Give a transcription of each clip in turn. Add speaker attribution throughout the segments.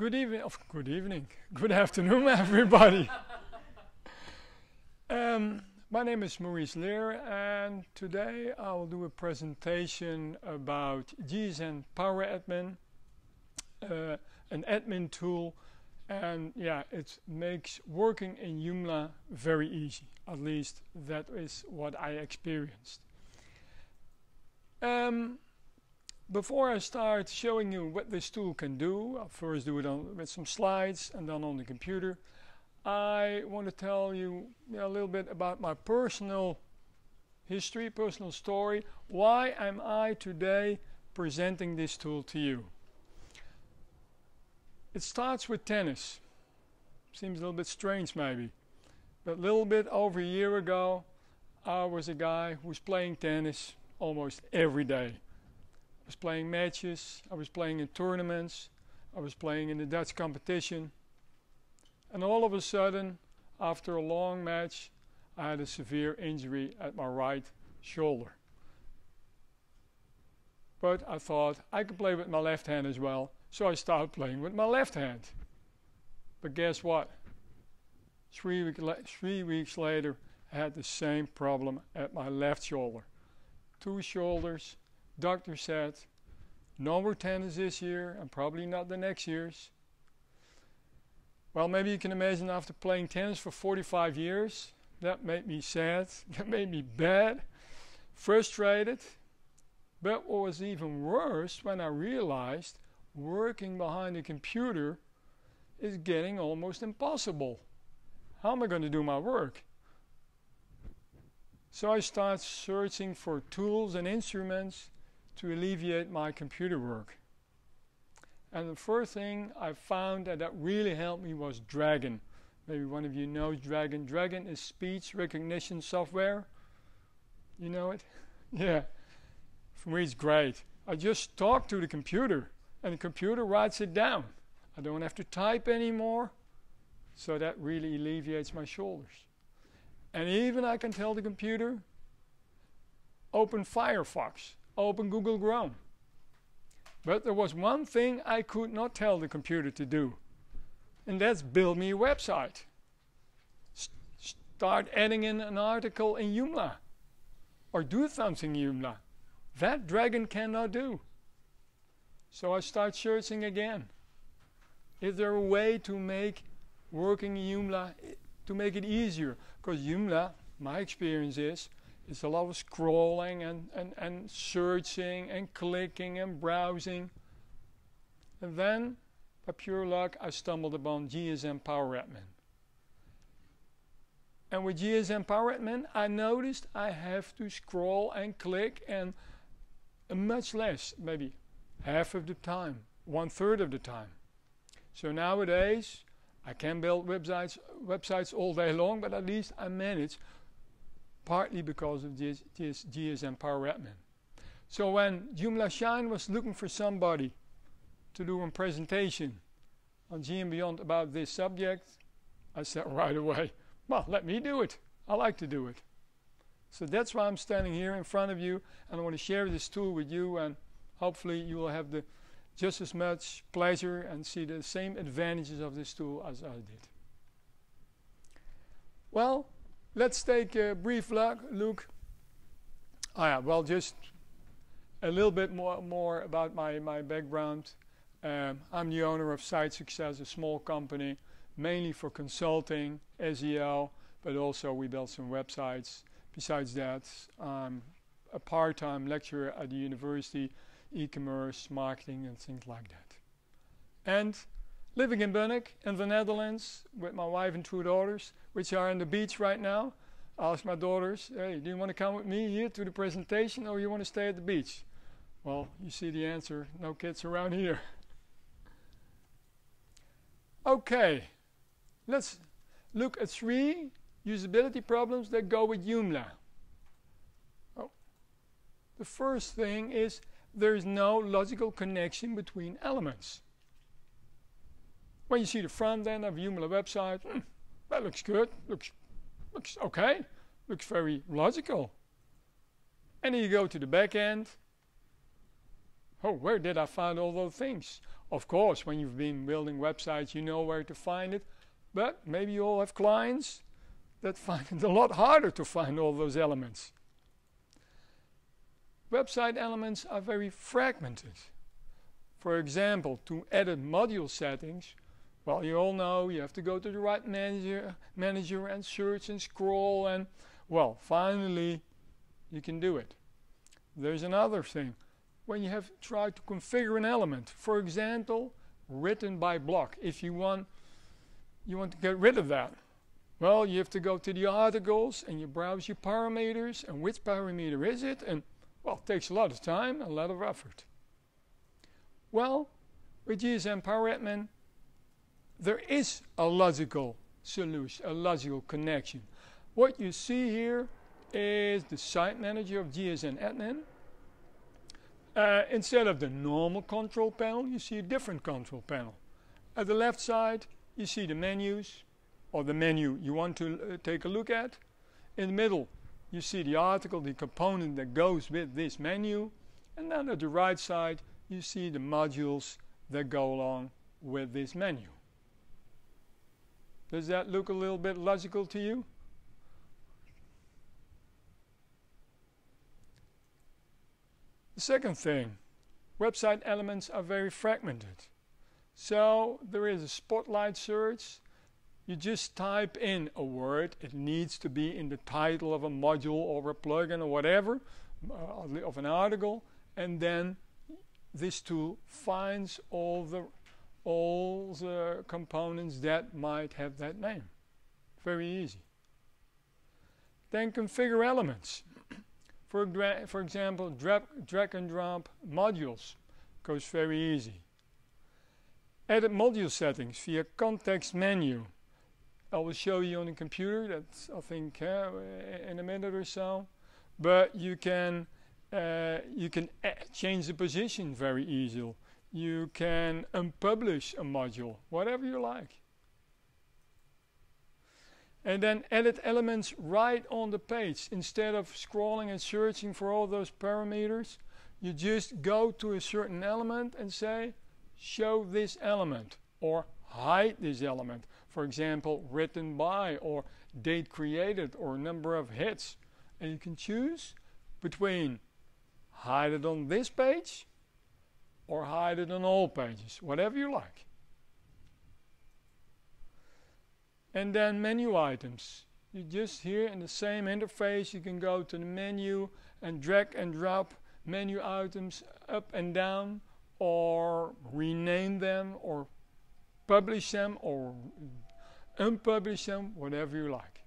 Speaker 1: Good evening. Good evening. Good afternoon, everybody. My name is Maurice Lehr, and today I will do a presentation about JSN Power Admin, an admin tool, and yeah, it makes working in Joomla very easy. At least that is what I experienced. Before I start showing you what this tool can do, I'll first do it with some slides and then on the computer. I want to tell you a little bit about my personal history, personal story. Why am I today presenting this tool to you? It starts with tennis. Seems a little bit strange maybe, but a little bit over a year ago, I was a guy who was playing tennis almost every day. I was playing matches, I was playing in tournaments, I was playing in the Dutch competition, and all of a sudden, after a long match, I had a severe injury at my right shoulder. But I thought I could play with my left hand as well, so I started playing with my left hand. But guess what? 3 weeks later, I had the same problem at my left shoulder. 2 shoulders. Doctor said, no more tennis this year and probably not the next years. Well, maybe you can imagine after playing tennis for 45 years, that made me sad, that made me bad, frustrated. But what was even worse when I realized working behind a computer is getting almost impossible. How am I going to do my work? So I started searching for tools and instruments to alleviate my computer work. And the first thing I found that really helped me was Dragon. Maybe one of you knows Dragon. Dragon is speech recognition software. You know it? Yeah. For me it's great. I just talk to the computer and the computer writes it down. I don't have to type anymore. So that really alleviates my shoulders. And even I can tell the computer, open Firefox. Open Google Chrome. But there was one thing I could not tell the computer to do, and that's build me a website. Start adding in an article in Joomla, or do something in Joomla. That Dragon cannot do. So I start searching again. Is there a way to make working in Joomla, to make it easier? Because Joomla, my experience is, it's a lot of scrolling and searching and clicking and browsing. And then, by pure luck, I stumbled upon JSN Power Admin. And with JSN Power Admin, I noticed I have to scroll and click and much less, maybe half of the time, 1/3 of the time. So nowadays, I can build websites all day long, but at least I manage, partly because of JSN Power Admin. So when Joomla Shine was looking for somebody to do a presentation on G and Beyond about this subject, I said right away, well, let me do it. I like to do it. So that's why I'm standing here in front of you, and I want to share this tool with you, and hopefully you will have just as much pleasure and see the same advantages of this tool as I did. Well, let's take a brief look. Well, just a little bit more about my background. I'm the owner of Site Success, a small company, mainly for consulting, SEO, but also we build some websites. Besides that, I'm a part-time lecturer at the university, e-commerce, marketing, and things like that. And living in Bunnik in the Netherlands with my wife and 2 daughters, which are on the beach right now. I asked my daughters, hey, do you want to come with me here to the presentation, or you want to stay at the beach? Well, you see the answer, no kids around here. Okay, let's look at 3 usability problems that go with Joomla. Oh. The first thing is there is no logical connection between elements. When you see the front end of a Joomla website, that looks good, looks okay, looks very logical. And then you go to the back end. Oh, where did I find all those things? Of course, when you've been building websites, you know where to find it, but maybe you all have clients that find it a lot harder to find all those elements. Website elements are very fragmented. For example, to edit module settings, well, you all know you have to go to the right manager and search and scroll, and well, finally you can do it. There's another thing. When you have tried to configure an element, for example, written by block, if you want to get rid of that, well, you have to go to the articles and you browse your parameters, and which parameter is it, and well, it takes a lot of time and a lot of effort. Well, with JSN Power Admin, there is a logical solution, a logical connection. What you see here is the site manager of JSN Admin. Instead of the normal control panel, you see a different control panel. At the left side, you see the menus, or the menu you want to take a look at. In the middle, you see the article, the component that goes with this menu. And then at the right side, you see the modules that go along with this menu. Does that look a little bit logical to you? The second thing, website elements are very fragmented. So there is a spotlight search. You just type in a word. It needs to be in the title of a module or a plugin or whatever, of an article, and then this tool finds all the components that might have that name. Very easy. Then configure elements. For example, drag and drop modules goes very easy. Edit module settings via context menu. I will show you on the computer. That's, I think, in a minute or so. But you can change the position very easily. You can unpublish a module, whatever you like. And then edit elements right on the page. Instead of scrolling and searching for all those parameters, you just go to a certain element and say, show this element, or hide this element. For example, written by, or date created, or number of hits. And you can choose between hide it on this page or hide it on all pages, whatever you like. And then menu items. You just here in the same interface, you can go to the menu and drag and drop menu items up and down, or rename them, or publish them, or unpublish them, whatever you like.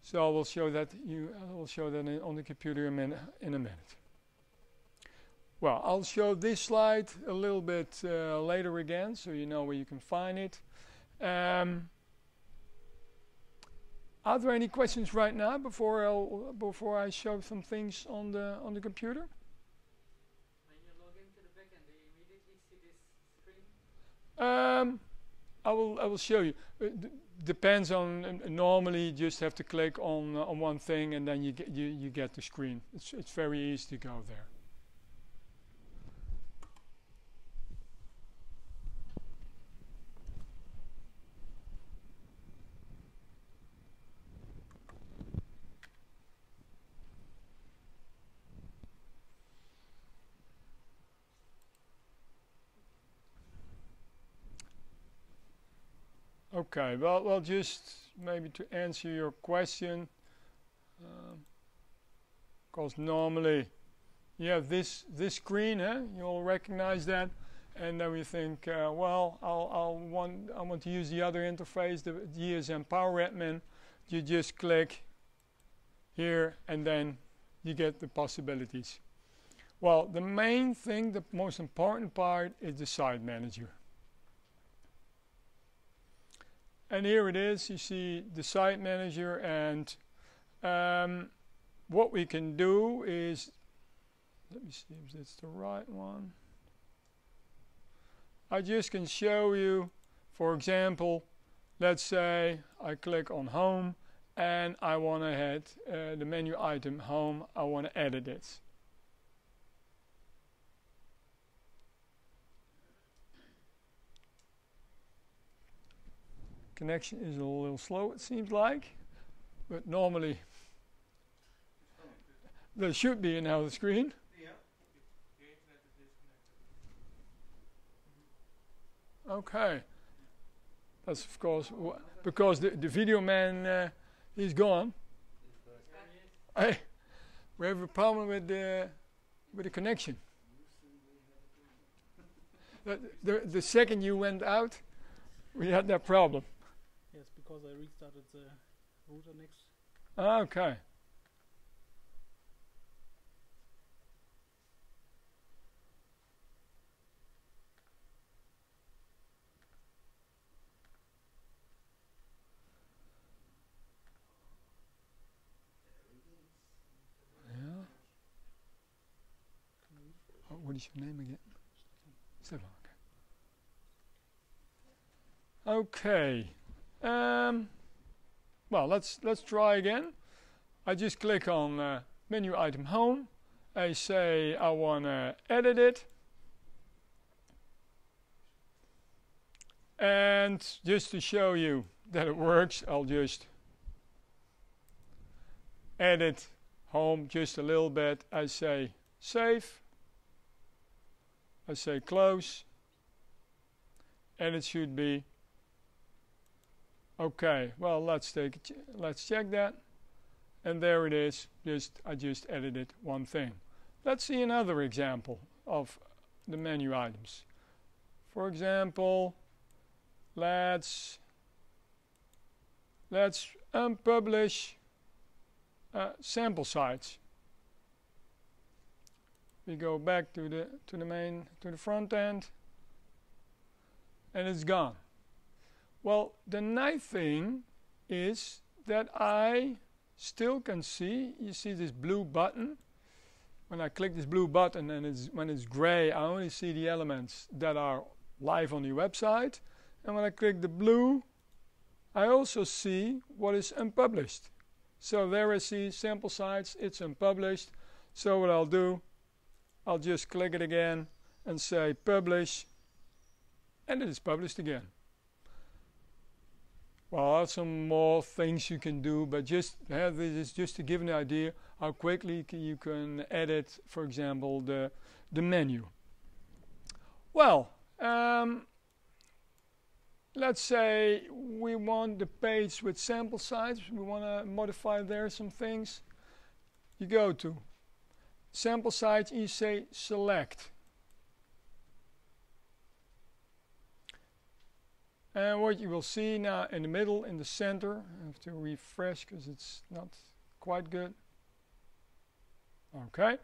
Speaker 1: So I will show that on the computer in a minute. Well, I'll show this slide a little bit later again, so you know where you can find it. Are there any questions right now before I show some things on the computer?
Speaker 2: When you log into the backend, do you immediately see this screen?
Speaker 1: I will show you. Depends on. Normally, you just have to click on one thing, and then you get the screen. It's very easy to go there. Okay, well, just maybe to answer your question, because normally you have this screen, you all recognize that, and then we think, well, I want to use the other interface, the JSN Power Admin. You just click here, and then you get the possibilities. Well, the main thing, the most important part, is the site manager. And here it is, you see the site manager, and what we can do is, let me see if that's the right one. I just can show you, for example, let's say I click on home and I want to add the menu item home, I want to edit it. Connection is a little slow, it seems like, but normally there should be another screen.
Speaker 3: Yeah.
Speaker 1: Okay. That's of course because the video man he's gone. Hey, we have a problem with the connection. The second you went out, we had that problem.
Speaker 3: Yes, because I restarted the router next.
Speaker 1: Okay. Yeah. Oh, what is your name again? Stefan. Okay. Well, let's try again. I just click on menu item home. I say I want to edit it. And just to show you that it works, I'll just edit home just a little bit. I say save. I say close. And it should be okay. Well, let's check that. And there it is. I just edited one thing. Let's see another example of the menu items. For example, let's unpublish sample sites. We go back to the front end, and it's gone. Well, the nice thing is that I still can see. You see this blue button. When I click this blue button, and when it's gray, I only see the elements that are live on the website. And when I click the blue, I also see what is unpublished. So there I see sample sites, it's unpublished. So what I'll do, I'll just click it again and say publish, and it is published again. Well, there are some more things you can do, but this is just to give an idea how quickly you can edit, for example, the menu. Well, let's say we want the page with sample sites. We want to modify there some things. You go to sample sites, you say select. And what you will see now in the middle, in the center, I have to refresh because it's not quite good. Okay.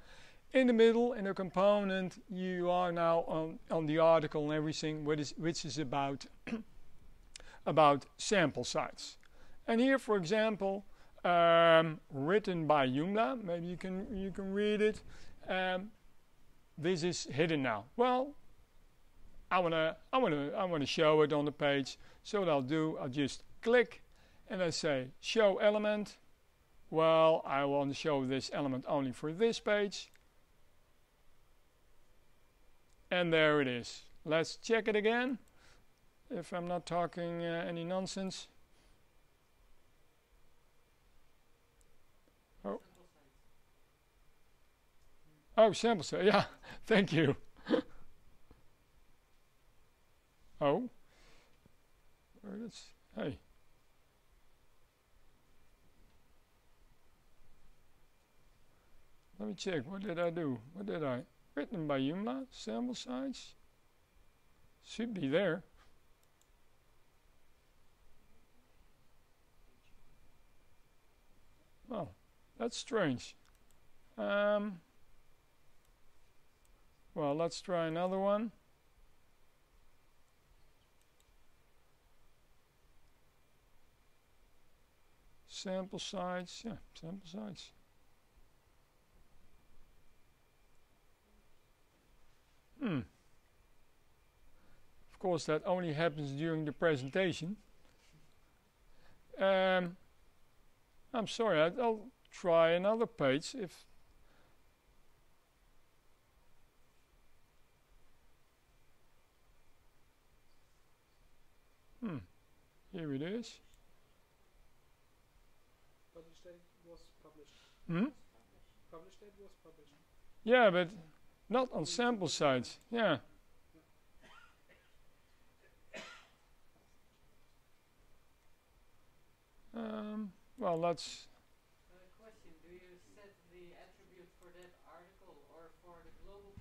Speaker 1: In the middle, in the component, you are now on the article and everything, which is about about sample sites. And here, for example, written by Joomla, maybe you can read it. This is hidden now. Well, I wanna show it on the page. So what I'll do, I'll just click and I say show element. Well, I want to show this element only for this page. And there it is. Let's check it again, if I'm not talking any nonsense. Oh, sample size. Yeah, thank you. Oh, hey. Let me check. What did I do? What did I? Written by Joomla, sample size. Should be there. Oh, that's strange. Well, let's try another one. Sample size, yeah, sample size. Of course, that only happens during the presentation. I'm sorry, I'll try another page if. Here it is.
Speaker 3: Publish date was published.
Speaker 1: Hmm?
Speaker 3: Publish date was published.
Speaker 1: Yeah, but not on sample sites. Yeah. Well, that's...
Speaker 2: Question, do you set the attribute for that article or for the global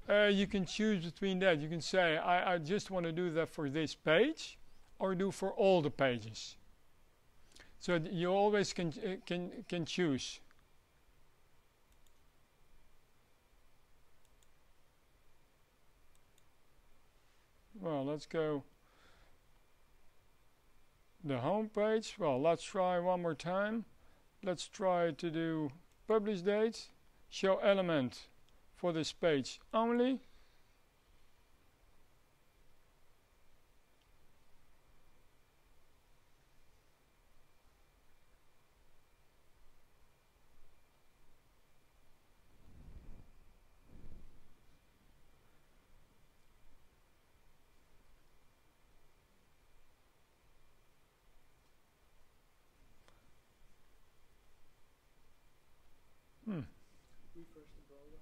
Speaker 2: configuration?
Speaker 1: You can choose between that. You can say, I just want to do that for this page, or do for all the pages. So you always can choose. Well, let's go the home page. Well, let's try one more time. Let's try to do publish date, show element for this page only.
Speaker 3: Refresh the browser.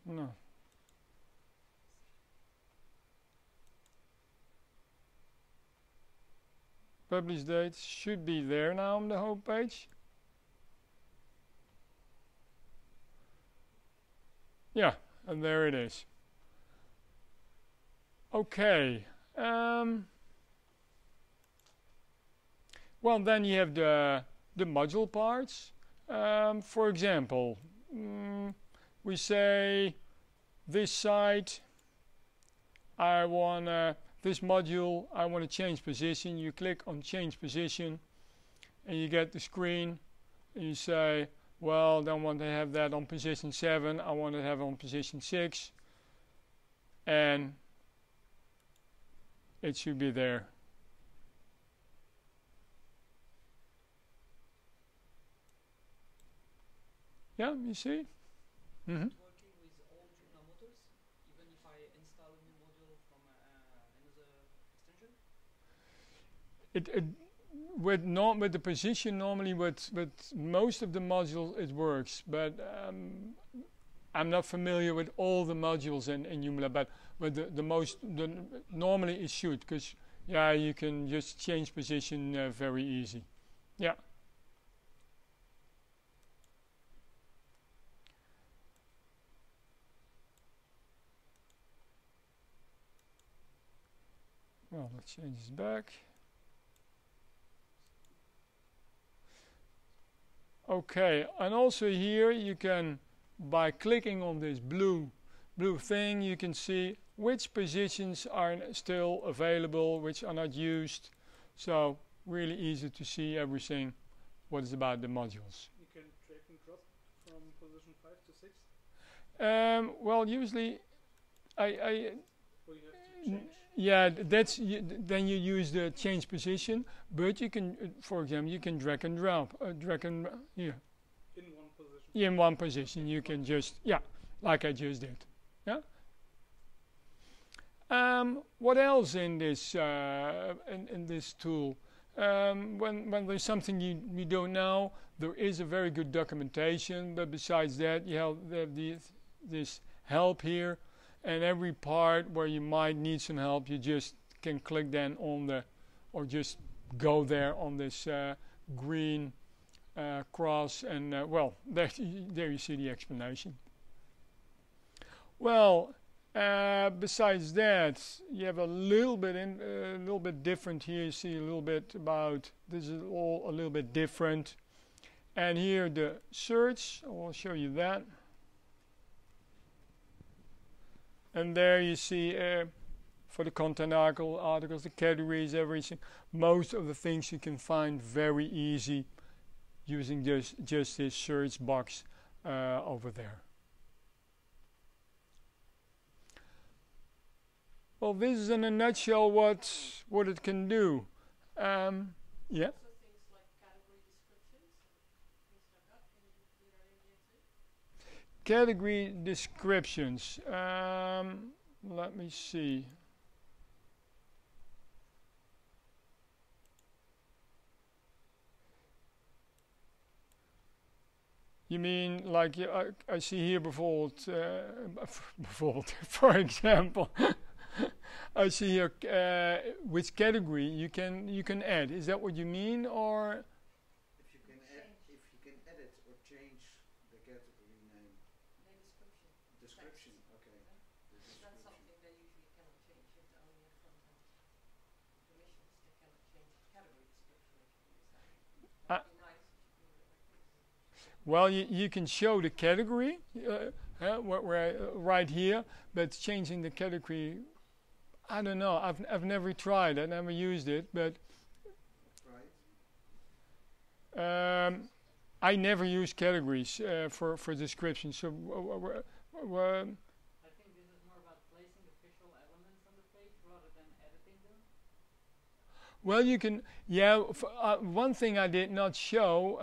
Speaker 1: No. Publish date should be there now on the home page. Yeah, and there it is. Okay. Well, then you have the module parts. For example, we say this site, I want this module, I want to change position. You click on change position and you get the screen and you say, well, I don't want to have that on position 7, I want to have it on position 6, and it should be there. Yeah, you see?
Speaker 4: Working with all Joomla modules, even if I install a new module from another extension?
Speaker 1: With the position, normally with most of the modules it works, but I'm not familiar with all the modules in Joomla, but normally it should, because yeah, you can just change position very easy. Yeah. Well, let's change this back. Okay, and also here you can, by clicking on this blue thing, you can see which positions are still available, which are not used. So really easy to see everything what is about the modules.
Speaker 3: You can drag and drop from position 5 to 6.
Speaker 1: Well, usually
Speaker 3: Or you have to change.
Speaker 1: yeah, then you use the change position, but you can, for example, you can drag and drop, yeah.
Speaker 3: In one position.
Speaker 1: In one position, you can just, yeah, like I just did. Yeah. What else in this in this tool? When there's something you don't know, there is a very good documentation. But besides that, you have this help here, and every part where you might need some help, you just can click then on the, or just go there on this green cross, and well, there you see the explanation. Well, besides that, you have a little bit different here. You see a little bit about, this is all a little bit different. And here the search, I'll show you that. And there you see for the content articles, the categories, everything. Most of the things you can find very easy using just this search box over there. Well, this is in a nutshell what it can do. Yeah.
Speaker 2: Also things like category descriptions.
Speaker 1: category descriptions. Let me see. You mean like I see here bijvoorbeeld, for example, I see here which category you can add. Is that what you mean, or?
Speaker 5: If you can edit or change the category name.
Speaker 2: The description.
Speaker 5: Description, okay. The
Speaker 2: That's
Speaker 5: description.
Speaker 2: something they usually cannot change. You have to only have front-end permissions. They cannot change the category description if you use that. It would be nice if you could do it like this.
Speaker 1: Well, you can show the category right here, but changing the category, I don't know. I've never tried it, never used it, but I never use categories for description. So
Speaker 2: I think this is more about placing the visual elements on the page rather than editing them.
Speaker 1: well, you can. Yeah, one thing I did not show,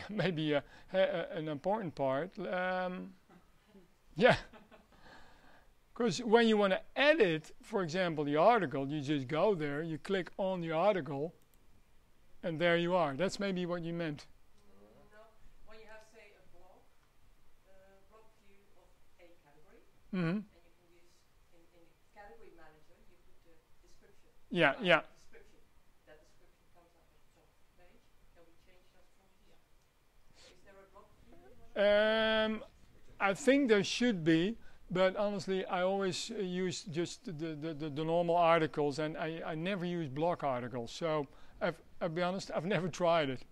Speaker 1: maybe an important part. Yeah. Because when you want to edit, for example, the article, you just go there, you click on the article, and there you are. That's maybe what you meant.
Speaker 2: No, when you have, say, a blog view of a category,
Speaker 1: Mm-hmm.
Speaker 2: and you can use in the category manager, you put the description.
Speaker 1: Yeah, yeah.
Speaker 2: Description. That description comes up at the top of the page. Can we change that from here? Is there a blog view?
Speaker 1: I think there should be, but honestly, I always use just the normal articles, and I never use blog articles. So I'll be honest, I've never tried it.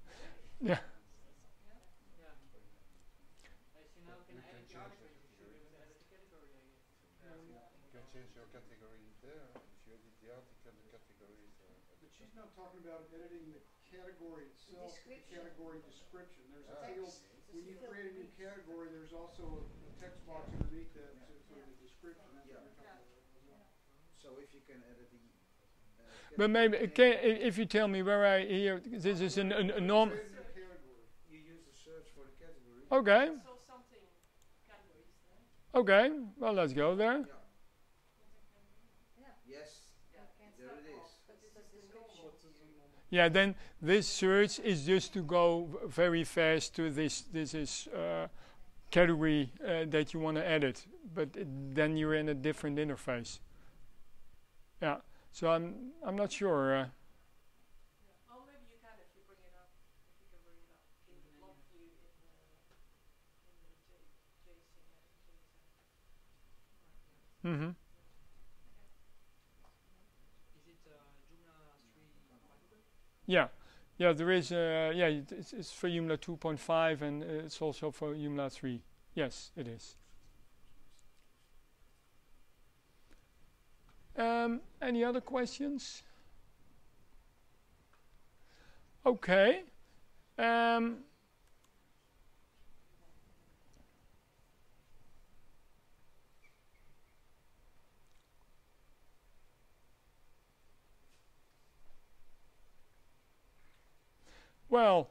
Speaker 1: Yeah.
Speaker 2: Yeah. As you now can edit the article, you should be able to edit the category, I guess.
Speaker 6: You can change your category there. If you edit the article, the category is
Speaker 7: But she's not talking about editing the category itself, the category description. There's a field, when you create a new category, there's also a text box underneath that for the description. That's what you're talking about.
Speaker 5: So if you can edit the
Speaker 1: But maybe if you tell me where I here, this is a norm.
Speaker 7: Create a new category.
Speaker 5: you use the search for the category.
Speaker 1: Okay,
Speaker 2: So something categories there.
Speaker 1: okay. Well, let's go there.
Speaker 5: Yes, there it is.
Speaker 2: But this is the normal.
Speaker 3: What's the normal?
Speaker 1: Yeah, then this search is just to go very fast to this is category that you want to edit, but then you're in a different interface. Yeah, so I'm not sure.
Speaker 2: Oh, maybe you can if you bring it up. If you can bring it up in the blog view in the JSN.
Speaker 1: Mm-hmm.
Speaker 4: Is it Joomla 3.5?
Speaker 1: Yeah, there is. It's for Joomla 2.5 and it's also for Joomla 3. Yes, it is. Any other questions? Okay. Well,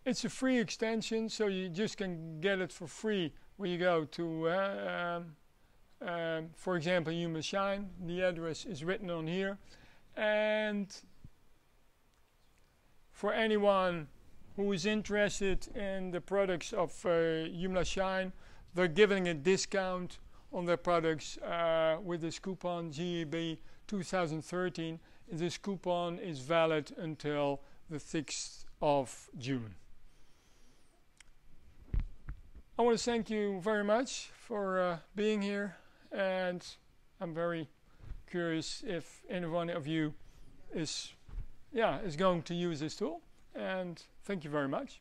Speaker 1: it's a free extension, so you just can get it for free when you go to, for example, Joomla Shine. The address is written on here. And for anyone who is interested in the products of Joomla Shine, they're giving a discount on their products with this coupon GEB 2013. This coupon is valid until the 6th of June. I want to thank you very much for being here, and I'm very curious if any one of you is going to use this tool, and thank you very much.